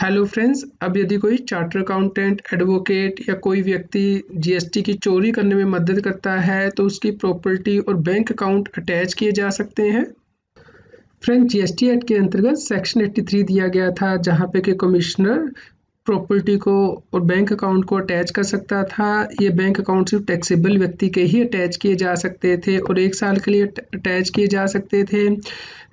Hello friends, अब यदि कोई चार्टर अकाउंटेंट, एडवोकेट या कोई व्यक्ति जीएसटी की चोरी करने में मदद करता है तो उसकी प्रॉपर्टी और बैंक अकाउंट अटैच किए जा सकते हैं। फ्रेंड्स, जीएसटी एक्ट के अंतर्गत सेक्शन 83 दिया गया था, जहां पे कि कमिश्नर प्रॉपर्टी को और बैंक अकाउंट को अटैच कर सकता था। ये बैंक अकाउंट सिर्फ टैक्सेबल व्यक्ति के ही अटैच किए जा सकते थे और 1 साल के लिए अटैच किए जा सकते थे।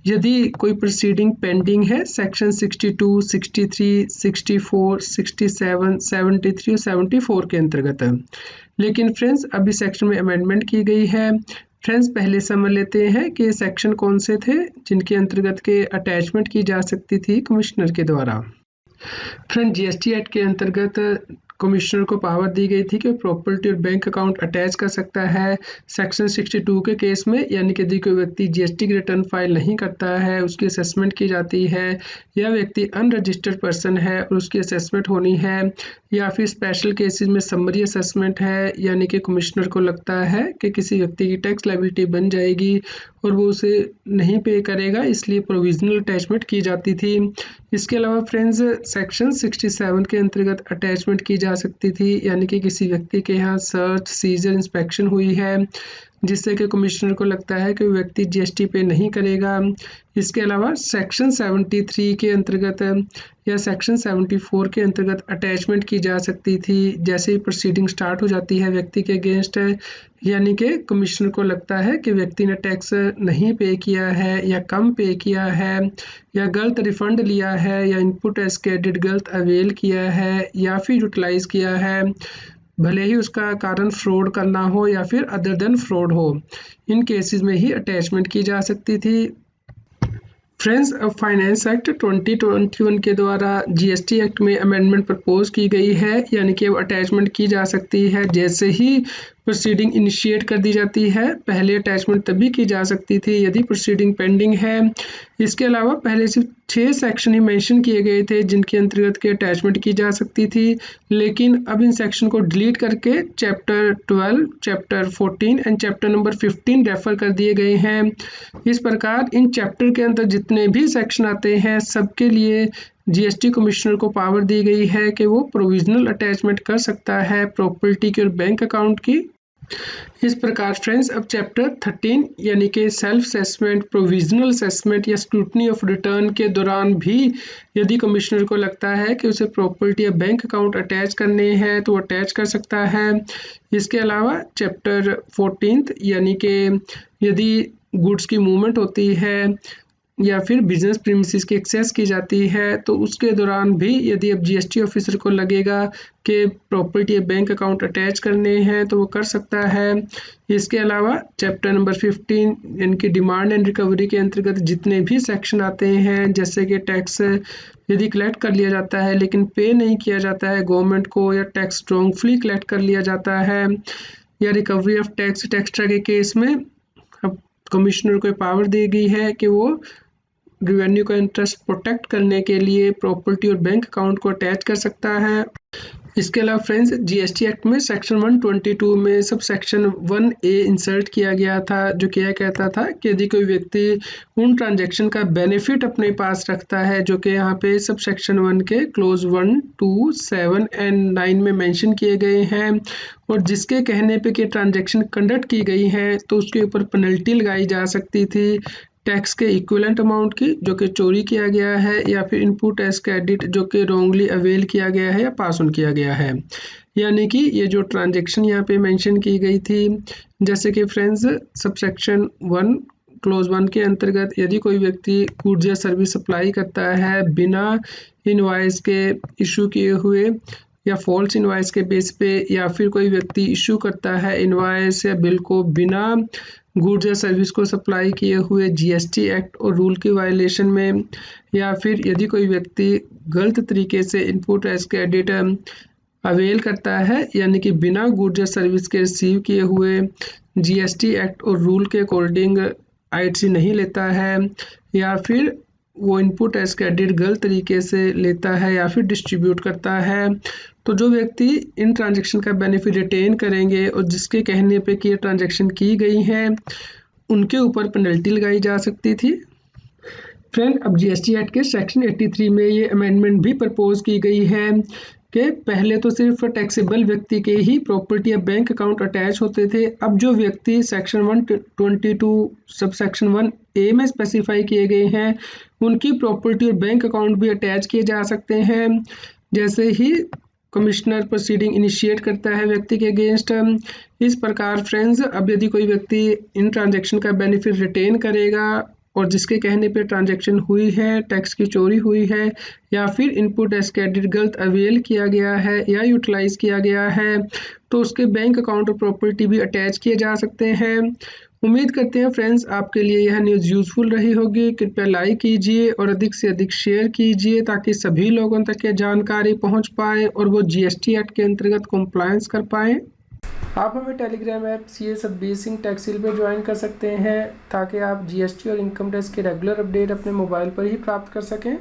यदि कोई प्रोसीडिंग पेंडिंग है सेक्शन 62, 63, 64, 67, 73 और 74 के अंतर्गत। लेकिन फ्रेंड्स, अभी सेक्शन में अमेंडमेंट की गई है। फ्रेंड्स, पहले समझ लेते हैं कि सेक्शन कौन से थे जिनके अंतर्गत के अटैचमेंट की जा सकती थी कमिश्नर के द्वारा। फ्रेंड, जीएसटी एक्ट के अंतर्गत कमिश्नर को पावर दी गई थी कि प्रॉपर्टी और बैंक अकाउंट अटैच कर सकता है। सेक्शन 62 के केस में, यानी कि यदि कोई व्यक्ति जीएसटी की रिटर्न फाइल नहीं करता है, उसकी असेसमेंट की जाती है, या व्यक्ति अनरजिस्टर्ड पर्सन है और उसकी असेसमेंट होनी है, या फिर स्पेशल केसेस में समरी असेसमेंट है, यानी कि कमिश्नर को लगता है कि किसी व्यक्ति की टैक्स लायबिलिटी बन जाएगी और वो उसे नहीं पे करेगा, इसलिए प्रोविजनल अटैचमेंट की जाती थी। इसके अलावा फ्रेंड्स, सेक्शन 67 के अंतर्गत अटैचमेंट की जा सकती थी, यानी कि किसी व्यक्ति के यहाँ सर्च, सीजर, इंस्पेक्शन हुई है जिससे कि कमिश्नर को लगता है कि वो व्यक्ति जीएसटी पे नहीं करेगा। इसके अलावा सेक्शन 73 के अंतर्गत या सेक्शन 74 के अंतर्गत अटैचमेंट की जा सकती थी। जैसे ही प्रोसीडिंग स्टार्ट हो जाती है व्यक्ति के अगेंस्ट, यानी कि कमिश्नर को लगता है कि व्यक्ति ने टैक्स नहीं पे किया है या कम पे किया है या गलत रिफंड लिया है या इनपुट एज क्रेडिट गलत अवेल किया है या फिर यूटिलाइज किया है, भले ही उसका कारण फ्रॉड करना हो या फिर अदर देन फ्रॉड हो, इन केसेस में ही अटैचमेंट की जा सकती थी। फ्रेंड्स, अब फाइनेंस एक्ट 2021 के द्वारा जीएसटी एक्ट में अमेंडमेंट प्रपोज की गई है, यानी कि अब अटैचमेंट की जा सकती है जैसे ही प्रोसीडिंग इनिशिएट कर दी जाती है। पहले अटैचमेंट तभी की जा सकती थी यदि प्रोसीडिंग पेंडिंग है। इसके अलावा पहले सिर्फ 6 सेक्शन ही मेंशन किए गए थे जिनके अंतर्गत के अटैचमेंट की जा सकती थी, लेकिन अब इन सेक्शन को डिलीट करके chapter 12, chapter 14 and chapter number 15 refer कर दिए गए हैं। इस प्रकार इन चैप्टर के अंदर जितने भी सेक्शन आते हैं सबके लिए जीएसटी कमिश्नर को पावर दी गई है कि वो प्रोविजनल अटैचमेंट कर सकता है प्रॉपर्टी की और बैंक अकाउंट की। इस प्रकार फ्रेंड्स, अब चैप्टर 13 यानी कि सेल्फ असेसमेंट, प्रोविजनल असेसमेंट या स्क्रूटनी ऑफ रिटर्न के दौरान भी यदि कमिश्नर को लगता है कि उसे प्रॉपर्टी या बैंक अकाउंट अटैच करने हैं तो अटैच कर सकता है। इसके अलावा चैप्टर 14 यानी कि यदि गुड्स की मूवमेंट होती है या फिर बिजनेस प्रीमिसेस की एक्सेस की जाती है तो उसके दौरान भी यदि अब जीएसटी ऑफिसर को लगेगा कि प्रॉपर्टी या बैंक अकाउंट अटैच करने हैं तो वो कर सकता है। इसके अलावा चैप्टर नंबर 15 इनकी डिमांड एंड रिकवरी के अंतर्गत जितने भी सेक्शन आते हैं, जैसे कि टैक्स यदि कलेक्ट कर लिया जाता है लेकिन पे नहीं किया जाता है गवर्नमेंट को, या टैक्स स्ट्रॉन्गफुली कलेक्ट कर लिया जाता है, या रिकवरी ऑफ टैक्स एक्स्ट्रा के केस में अब कमिश्नर को पावर दी गई है कि वो रेवेन्यू का इंटरेस्ट प्रोटेक्ट करने के लिए प्रॉपर्टी और बैंक अकाउंट को अटैच कर सकता है। इसके अलावा फ्रेंड्स, जीएसटी एक्ट में सेक्शन 122 में सब सेक्शन 1A इंसर्ट किया गया था, जो क्या कहता था कि यदि कोई व्यक्ति उन ट्रांजैक्शन का बेनिफिट अपने पास रखता है जो कि यहाँ पे सब सेक्शन 1 के क्लोज 1, 2, 7 एंड 9 में मेंशन किए गए हैं और जिसके कहने पे कि ट्रांजैक्शन कंडक्ट की गई है तो उसके ऊपर पेनल्टी लगाई जा सकती थी टैक्स के इक्विवेलेंट अमाउंट की जो कि चोरी किया गया है, या फिर इनपुट एज क्रेडिट जो कि रॉन्गली अवेल किया गया है या पास ऑन किया गया है। यानी कि ये जो ट्रांजैक्शन यहाँ पे मेंशन की गई थी, जैसे कि फ्रेंड्स सबसेक्शन 1 क्लोज 1 के अंतर्गत यदि कोई व्यक्ति गुड्स या सर्विस सप्लाई करता है बिना इनवॉइस के इशू किए हुए या फॉल्स इनवॉइस के बेस पे, या फिर कोई व्यक्ति इशू करता है इनवॉइस या बिल को बिना गुड्स या सर्विस को सप्लाई किए हुए जीएसटी एक्ट और रूल की वायलेशन में, या फिर यदि कोई व्यक्ति गलत तरीके से इनपुट एज क्रेडिट अवेल करता है, यानी कि बिना गुड्स या सर्विस के रिसीव किए हुए जीएसटी एक्ट और रूल के अकॉर्डिंग आईटीसी नहीं लेता है, या फिर वो इनपुट एज क्रेडिट गलत तरीके से लेता है या फिर डिस्ट्रीब्यूट करता है, तो जो व्यक्ति इन ट्रांजैक्शन का बेनिफिट रिटेन करेंगे और जिसके कहने पे कि ये ट्रांजैक्शन की गई हैं उनके ऊपर पेनल्टी लगाई जा सकती थी। फ्रेंड, अब जीएसटी एक्ट के सेक्शन 83 में ये अमेंडमेंट भी प्रपोज की गई है कि पहले तो सिर्फ टैक्सेबल व्यक्ति के ही प्रॉपर्टी या बैंक अकाउंट अटैच होते थे। अब जो व्यक्ति सेक्शन 122 सब सेक्शन 1A में स्पेसिफाई किए गए हैं, उनकी प्रॉपर्टी और बैंक अकाउंट भी अटैच किए जा सकते हैं। जैसे ही कमिश्नर प्रोसीडिंग इनिशिएट करता है व्यक्ति के अगेंस्ट। इस प्रकार फ्रेंड्स, अब यदि कोई व्यक्ति इन ट्रांजैक्शन का बेनिफिट रिटेन करेगा और जिसके कहने पे ट्रांजैक्शन हुई है, टैक्स की चोरी हुई है, या फिर इनपुट एज क्रेडिट गलत अवेल किया गया है या यूटिलाइज किया गया है, तो उसके बैंक अकाउंट और प्रॉपर्टी भी अटैच किए जा सकते हैं। उम्मीद करते हैं फ्रेंड्स आपके लिए यह न्यूज़ यूज़फुल रही होगी। कृपया लाइक कीजिए और अधिक से अधिक शेयर कीजिए ताकि सभी लोगों तक ये जानकारी पहुंच पाए और वो जीएसटी एक्ट के अंतर्गत कंप्लायंस कर पाएँ। आप हमें Telegram app CA Satbir Singh टैक्सील पर ज्वाइन कर सकते हैं ताकि आप जीएसटी और इनकम टैक्स के रेगुलर अपडेट अपने मोबाइल पर ही प्राप्त कर सकें।